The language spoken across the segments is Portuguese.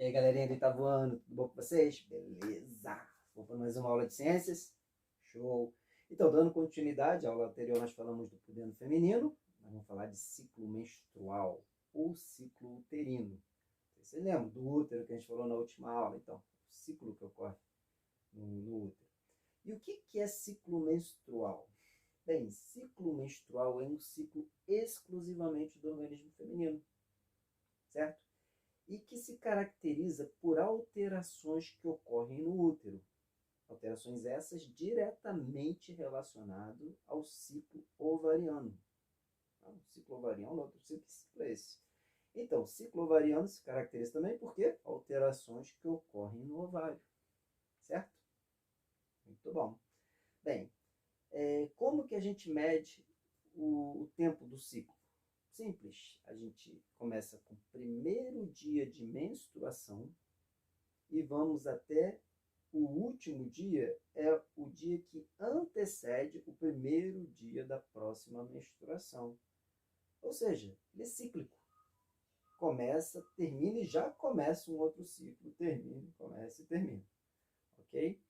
E aí, galerinha do Oitavo Ano, tudo bom com vocês? Beleza! Vamos para mais uma aula de ciências? Show! Então, dando continuidade, à aula anterior nós falamos do pudendo feminino, nós vamos falar de ciclo menstrual ou ciclo uterino. Vocês lembram do útero que a gente falou na última aula? Então, o ciclo que ocorre no útero. E o que é ciclo menstrual? Bem, ciclo menstrual é um ciclo exclusivamente do organismo feminino, certo? E que se caracteriza por alterações que ocorrem no útero. Alterações essas diretamente relacionadas ao ciclo ovariano. O ciclo ovariano, outro ciclo é esse. Então, o ciclo ovariano se caracteriza também por quê? Alterações que ocorrem no ovário. Certo? Muito bom. Bem, como que a gente mede o tempo do ciclo? Simples, a gente começa com o primeiro dia de menstruação e vamos até o último dia, é o dia que antecede o primeiro dia da próxima menstruação. Ou seja, ele é cíclico. Começa, termina e já começa um outro ciclo. Termina, começa e termina. Ok?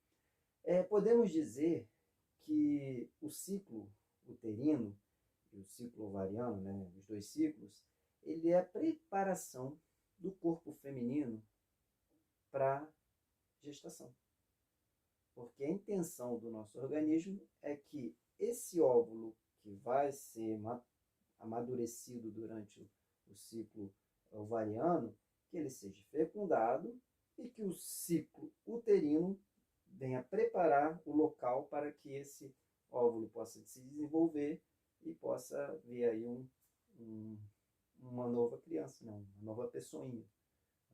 Podemos dizer que o ciclo uterino e o ciclo ovariano, né, os dois ciclos, ele é a preparação do corpo feminino para a gestação. Porque a intenção do nosso organismo é que esse óvulo que vai ser amadurecido durante o ciclo ovariano, que ele seja fecundado e que o ciclo uterino venha preparar o local para que esse óvulo possa se desenvolver e possa vir aí uma nova criança, não, uma nova pessoinha,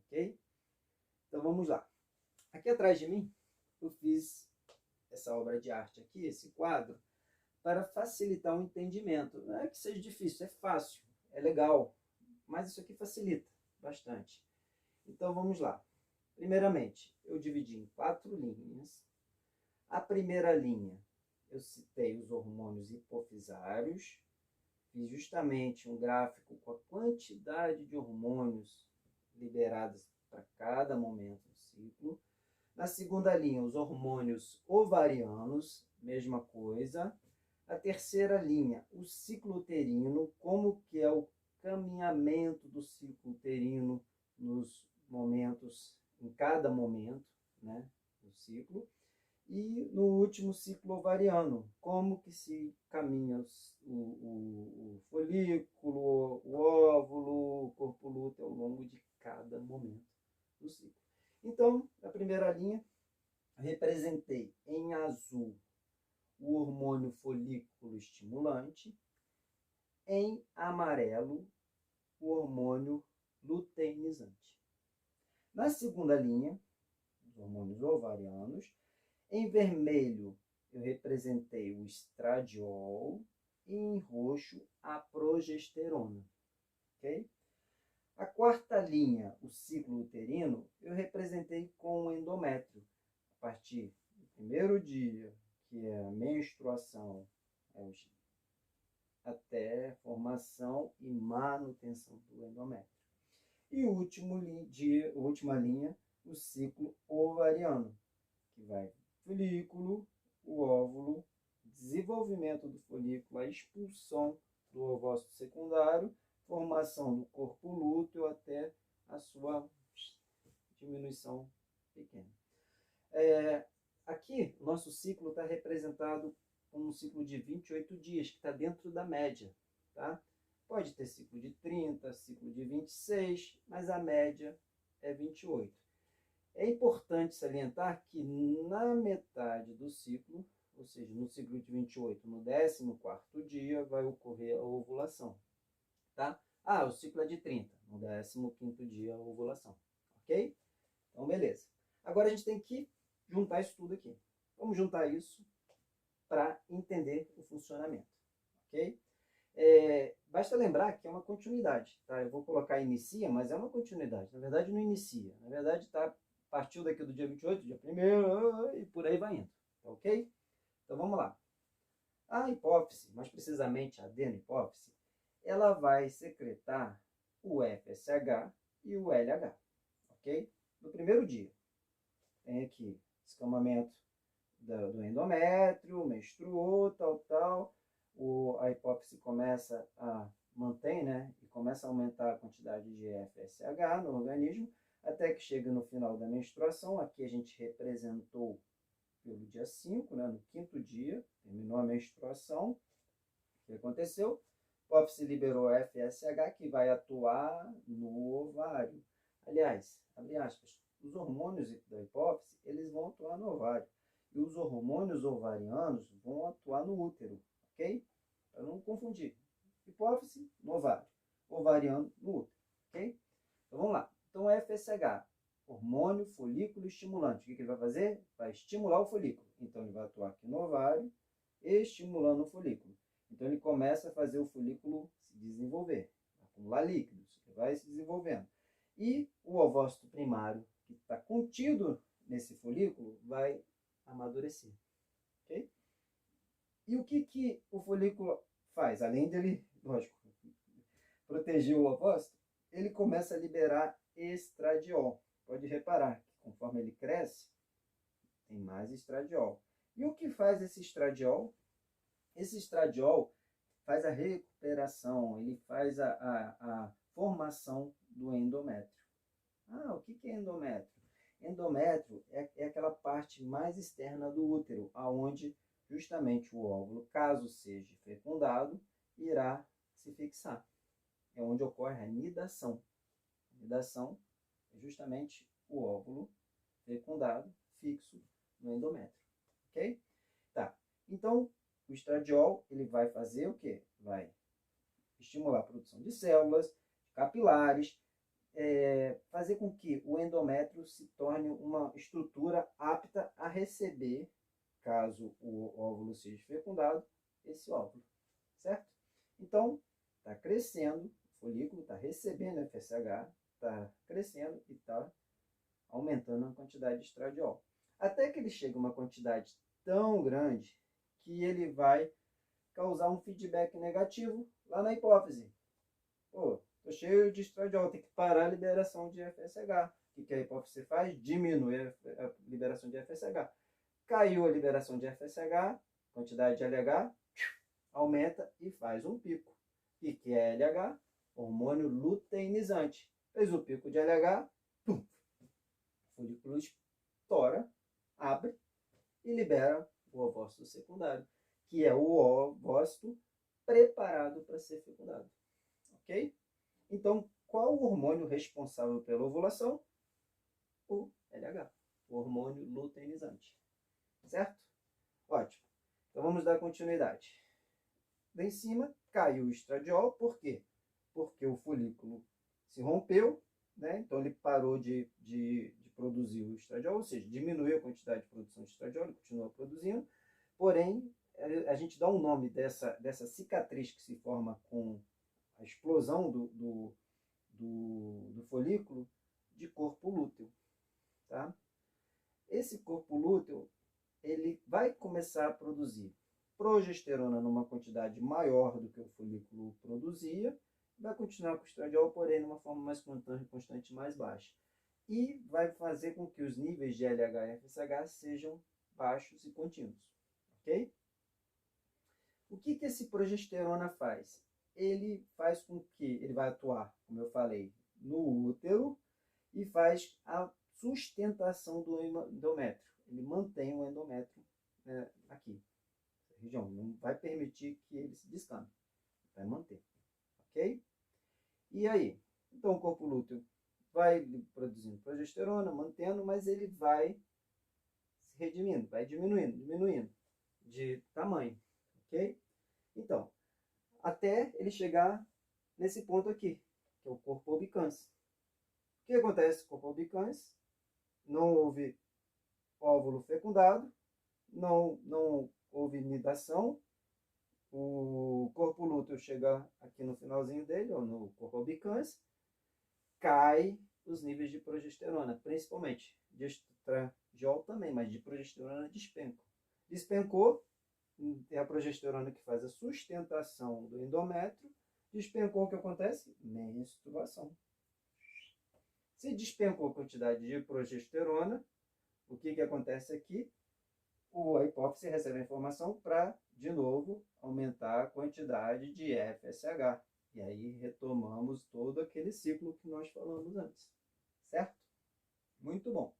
ok? Então vamos lá. Aqui atrás de mim eu fiz essa obra de arte aqui, esse quadro, para facilitar o entendimento. Não é que seja difícil, é fácil, é legal, mas isso aqui facilita bastante. Então vamos lá. Primeiramente, eu dividi em 4 linhas. A primeira linha, eu citei os hormônios hipofisários, fiz justamente um gráfico com a quantidade de hormônios liberados para cada momento do ciclo. Na segunda linha, os hormônios ovarianos, mesma coisa. A terceira linha, o ciclo uterino, como que é o caminhamento do ciclo uterino nos momentos, em cada momento, né, do ciclo. E no último ciclo ovariano, como que se caminha o folículo, o óvulo, o corpo lúteo ao longo de cada momento do ciclo. Então, na primeira linha, representei em azul o hormônio folículo estimulante, em amarelo o hormônio luteinizante. Na segunda linha, os hormônios ovarianos, em vermelho eu representei o estradiol e em roxo a progesterona. Ok? A quarta linha, o ciclo uterino, eu representei com o endométrio. A partir do primeiro dia, que é a menstruação, até formação e manutenção do endométrio. E o último dia, a última linha, o ciclo ovariano, que vai folículo, o óvulo, desenvolvimento do folículo, a expulsão do ovócito secundário, formação do corpo lúteo até a sua diminuição pequena. Aqui, o nosso ciclo está representado como um ciclo de 28 dias, que está dentro da média. Tá? Pode ter ciclo de 30, ciclo de 26, mas a média é 28. É importante salientar que na metade do ciclo, ou seja, no ciclo de 28, no 14º dia, vai ocorrer a ovulação. Tá? O ciclo é de 30, no 15º dia a ovulação. Ok? Então, beleza. Agora a gente tem que juntar isso tudo aqui. Vamos juntar isso para entender o funcionamento. Ok? Basta lembrar que é uma continuidade. Tá? Eu vou colocar inicia, mas é uma continuidade. Na verdade, não inicia. Na verdade, partiu daqui do dia 28, dia 1º, e por aí vai indo. Tá ok? Então, vamos lá. A hipófise, mais precisamente a adenohipófise, ela vai secretar o FSH e o LH. Ok? no primeiro dia. Tem aqui escamamento do endométrio, menstruou, tal. A hipófise começa a mantém, né? E começa a aumentar a quantidade de FSH no organismo, até que chega no final da menstruação. Aqui a gente representou pelo dia 5, né? No quinto dia, terminou a menstruação. O que aconteceu? A hipófise liberou a FSH, que vai atuar no ovário. Aliás, abre aspas, os hormônios da hipófise, eles vão atuar no ovário. E os hormônios ovarianos vão atuar no útero, ok? Para não confundir. Hipófise no ovário, ovariano no útero, ok? Então vamos lá. Então FSH, hormônio folículo estimulante. O que ele vai fazer? Vai estimular o folículo. Então ele vai atuar aqui no ovário, estimulando o folículo. Então ele começa a fazer o folículo se desenvolver, acumular líquidos, ele vai se desenvolvendo. E o ovócito primário, que está contido nesse folículo, vai amadurecer. Okay? E o que o folículo faz? Além dele, lógico, proteger o ovócito, ele começa a liberar estradiol. Pode reparar que conforme ele cresce, tem mais estradiol. E o que faz esse estradiol? Esse estradiol faz a recuperação, ele faz a formação do endométrio. O que é endométrio? Endométrio é aquela parte mais externa do útero, aonde justamente o óvulo, caso seja fecundado, irá se fixar. É onde ocorre a nidação. A nidação é justamente o óvulo fecundado fixo no endométrio. Ok? Tá. Então, o estradiol, ele vai fazer o quê? Vai estimular a produção de células, capilares, fazer com que o endométrio se torne uma estrutura apta a receber, caso o óvulo seja fecundado, esse óvulo, certo? Então, está crescendo, o folículo está recebendo FSH, está crescendo e está aumentando a quantidade de estradiol. Até que ele chega a uma quantidade tão grande que ele vai causar um feedback negativo lá na hipófise. Pô, tô cheio de estradiol, tem que parar a liberação de FSH. O que a hipófise faz? Diminui a liberação de FSH. Caiu a liberação de FSH, quantidade de LH aumenta e faz um pico. O que é LH? Hormônio luteinizante. Fez o pico de LH, pum, o folículo estoura, abre e libera o ovócito secundário, que é o ovócito preparado para ser fecundado. Ok? Então, qual o hormônio responsável pela ovulação? O LH, o hormônio luteinizante. Certo? Ótimo. Então vamos dar continuidade. Lá em cima caiu o estradiol, por quê? Porque o folículo se rompeu, né? Então ele parou de produzir o estradiol, ou seja, diminuiu a quantidade de produção de estradiol, ele continua produzindo, porém a gente dá um nome dessa cicatriz que se forma com a explosão do folículo de corpo lúteo. Tá? Esse corpo lúteo ele vai começar a produzir progesterona numa quantidade maior do que o folículo produzia, vai continuar com o estradiol, porém numa forma mais constante, mais baixa. E vai fazer com que os níveis de LH e FSH sejam baixos e contínuos. Ok? O que esse progesterona faz? Ele faz com que ele vai atuar, como eu falei, no útero e faz a sustentação do endométrio. Ele mantém o endométrio aqui, essa região. Não vai permitir que ele se descame. Vai manter. Ok? E aí? Então o corpo lúteo vai produzindo progesterona, mantendo, mas ele vai se redimindo, vai diminuindo de tamanho. Ok? Então, até ele chegar nesse ponto aqui, que é o corpo albicans. O que acontece com o corpo albicans? Não houve óvulo fecundado, não houve nidação, o corpo lúteo chega aqui no finalzinho dele, ou no corpo albicans, cai os níveis de progesterona, principalmente de estradiol também, mas de progesterona despencou, é a progesterona que faz a sustentação do endométrio, despencou, o que acontece? Menstruação. Se despencou a quantidade de progesterona, o que acontece aqui? A hipófise recebe a informação para, de novo, aumentar a quantidade de FSH. E aí retomamos todo aquele ciclo que nós falamos antes. Certo? Muito bom.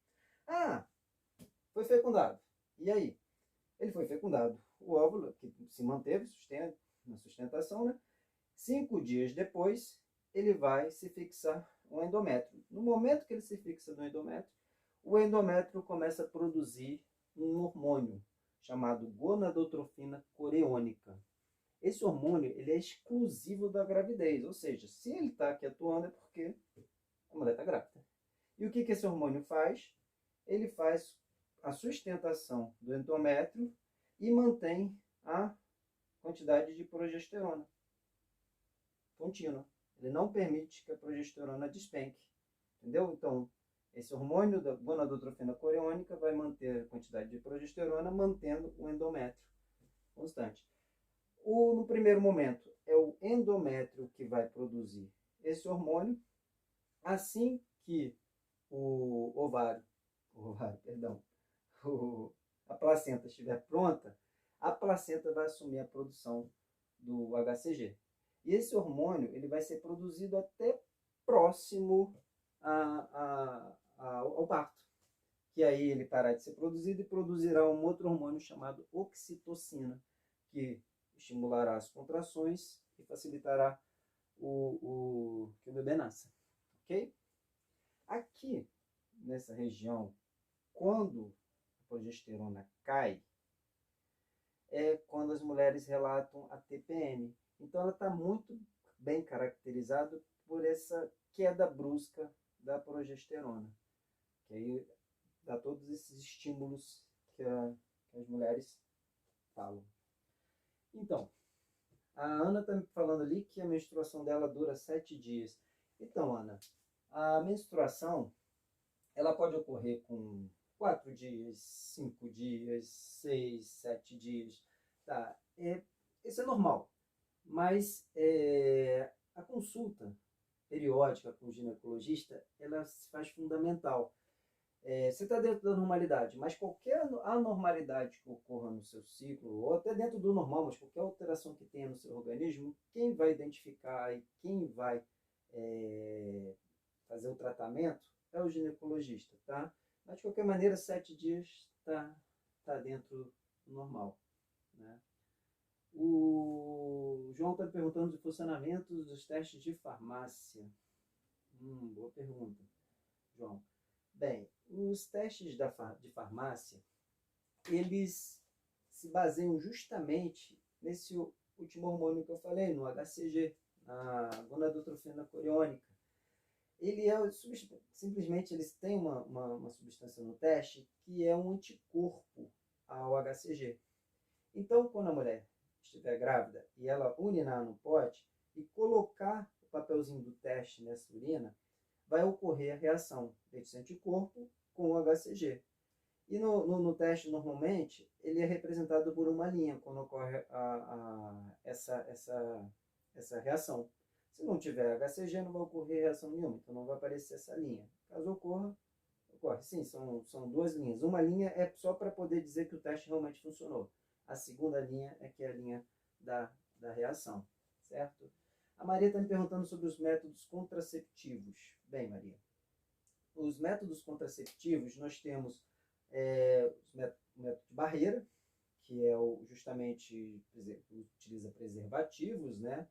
Ah, foi fecundado. E aí? Ele foi fecundado. O óvulo, que se manteve na sustentação, né? 5 dias depois, ele vai se fixar no endométrio. No momento que ele se fixa no endométrio, o endométrio começa a produzir um hormônio chamado gonadotrofina coreônica. Esse hormônio ele é exclusivo da gravidez, ou seja, se ele está aqui atuando é porque a mulher está grávida. E o que esse hormônio faz? Ele faz a sustentação do endométrio e mantém a quantidade de progesterona contínua. Ele não permite que a progesterona despenque. Entendeu? Então, esse hormônio da gonadotrofina coreônica vai manter a quantidade de progesterona, mantendo o endométrio constante. No primeiro momento, é o endométrio que vai produzir esse hormônio. Assim que a placenta estiver pronta, a placenta vai assumir a produção do HCG. E esse hormônio ele vai ser produzido até próximo ao parto. Que aí ele parar de ser produzido e produzirá um outro hormônio chamado oxitocina, que estimulará as contrações e facilitará que o bebê nasça. Ok? Aqui, nessa região, quando a progesterona cai, é quando as mulheres relatam a TPM. Então, ela está muito bem caracterizada por essa queda brusca da progesterona. Que aí dá todos esses estímulos que as mulheres falam. Então, a Ana está me falando ali que a menstruação dela dura 7 dias. Então, Ana, a menstruação ela pode ocorrer com 4 dias, 5 dias, 6, 7 dias. Tá? Isso é normal. Mas a consulta periódica com o ginecologista, ela se faz fundamental. Você está dentro da normalidade, mas qualquer anormalidade que ocorra no seu ciclo, ou até dentro do normal, mas qualquer alteração que tenha no seu organismo, quem vai identificar e quem vai fazer o tratamento é o ginecologista, tá? Mas de qualquer maneira, 7 dias tá dentro do normal, né? O João está perguntando do funcionamento dos testes de farmácia. Boa pergunta, João. Bem, os testes de farmácia, eles se baseiam justamente nesse último hormônio que eu falei, no HCG, na gonadotrofina coreônica. Ele simplesmente eles têm uma substância no teste que é um anticorpo ao HCG. Então, quando a mulher estiver grávida e ela urinar no pote e colocar o papelzinho do teste nessa urina, vai ocorrer a reação desse anticorpo com o HCG. E no teste, normalmente, ele é representado por uma linha quando ocorre essa reação. Se não tiver HCG, não vai ocorrer reação nenhuma, então não vai aparecer essa linha. Caso ocorre. Sim, são 2 linhas. Uma linha é só para poder dizer que o teste realmente funcionou. A segunda linha é que é a linha da reação, certo? A Maria está me perguntando sobre os métodos contraceptivos. Bem, Maria, os métodos contraceptivos, nós temos o método de barreira, que é justamente utiliza preservativos, né?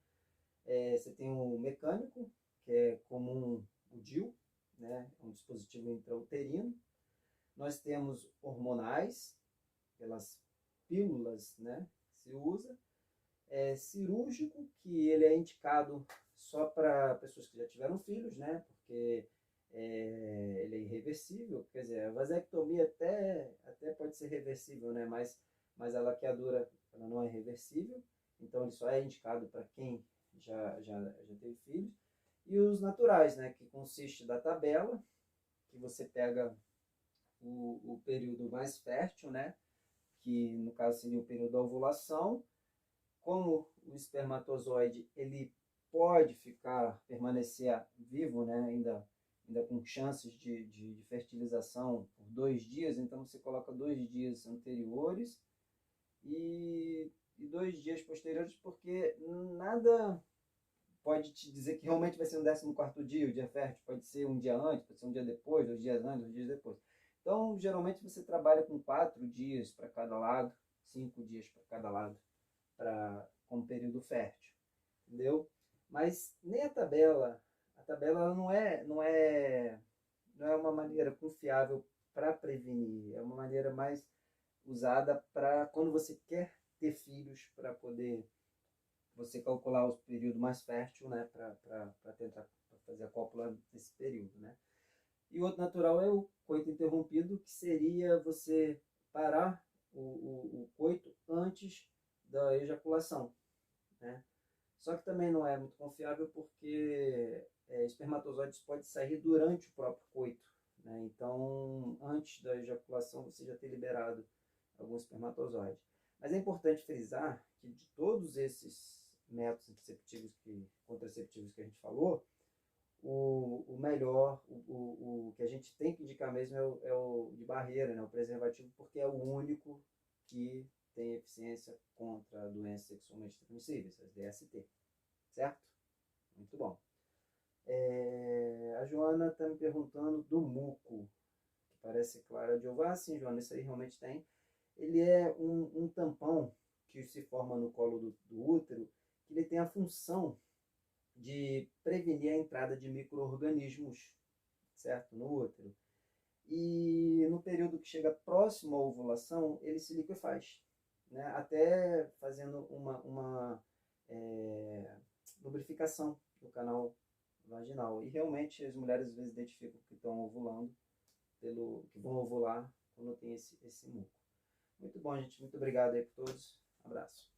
Você tem o mecânico, que é comum o DIU, né? É um dispositivo intrauterino. Nós temos hormonais, pelas pílulas, né? Se usa. Cirúrgico, que ele é indicado só para pessoas que já tiveram filhos, né? Porque ele é irreversível, quer dizer, a vasectomia até pode ser reversível, né? Mas a laqueadura ela não é reversível, então ele só é indicado para quem já teve filhos. E os naturais, né? Que consiste da tabela, que você pega o período mais fértil, né? Que no caso seria o período da ovulação. Como o espermatozoide ele pode permanecer vivo, né, ainda ainda com chances de fertilização por 2 dias, então você coloca 2 dias anteriores e 2 dias posteriores, porque nada pode te dizer que realmente vai ser no 14º dia, o dia fértil, pode ser um dia antes, pode ser um dia depois, 2 dias antes, 2 dias depois. Então, geralmente você trabalha com 4 dias para cada lado, 5 dias para cada lado, como período fértil, entendeu? Mas nem a tabela não é uma maneira confiável para prevenir, é uma maneira mais usada para quando você quer ter filhos, para poder você calcular o período mais fértil, né, para tentar fazer a cópula nesse período, né. E o outro natural é o coito interrompido, que seria você parar o coito antes da ejaculação, né. Só que também não é muito confiável porque espermatozoides podem sair durante o próprio coito, né. Então, antes da ejaculação, você já ter liberado alguns espermatozoides. Mas é importante frisar que de todos esses métodos contraceptivos que a gente falou, o melhor, o que a gente tem que indicar mesmo é o de barreira, né, o preservativo, porque é o único que tem eficiência contra doenças sexualmente transmissíveis, as DST, certo? Muito bom. A Joana está me perguntando do muco, que parece clara de ovo. Ah, sim, Joana, isso aí realmente tem. Ele é um tampão que se forma no colo do útero, que ele tem a função de prevenir a entrada de micro-organismos, certo, no útero. E no período que chega próximo à ovulação, ele se liquefaz, né? Até fazendo uma lubrificação do canal vaginal. E realmente as mulheres às vezes identificam que estão ovulando, que vão ovular quando tem esse muco. Muito bom, gente. Muito obrigado aí por todos. Abraço.